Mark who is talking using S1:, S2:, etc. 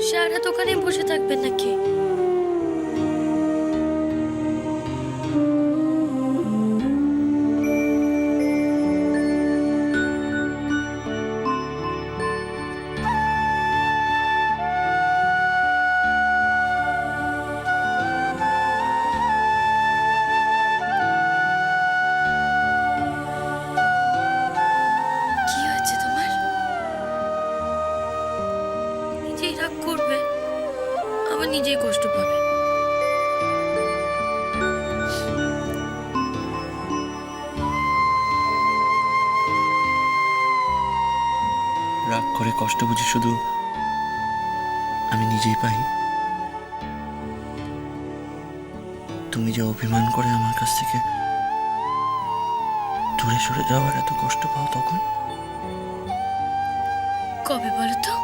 S1: সারা দোকানে বসে থাকবেন নাকি? কি হয়েছে তোমার? নিজেই রাগ করবে, আবার নিজেই কষ্ট পাবে।
S2: রাগ করে কষ্ট বুঝি শুধু আমি নিজেই পাই? তুমি যে অভিমান করে আমার কাছ থেকে দূরে সরে যাওয়ার এত কষ্ট পাও তখন?
S1: কবে বলো তো?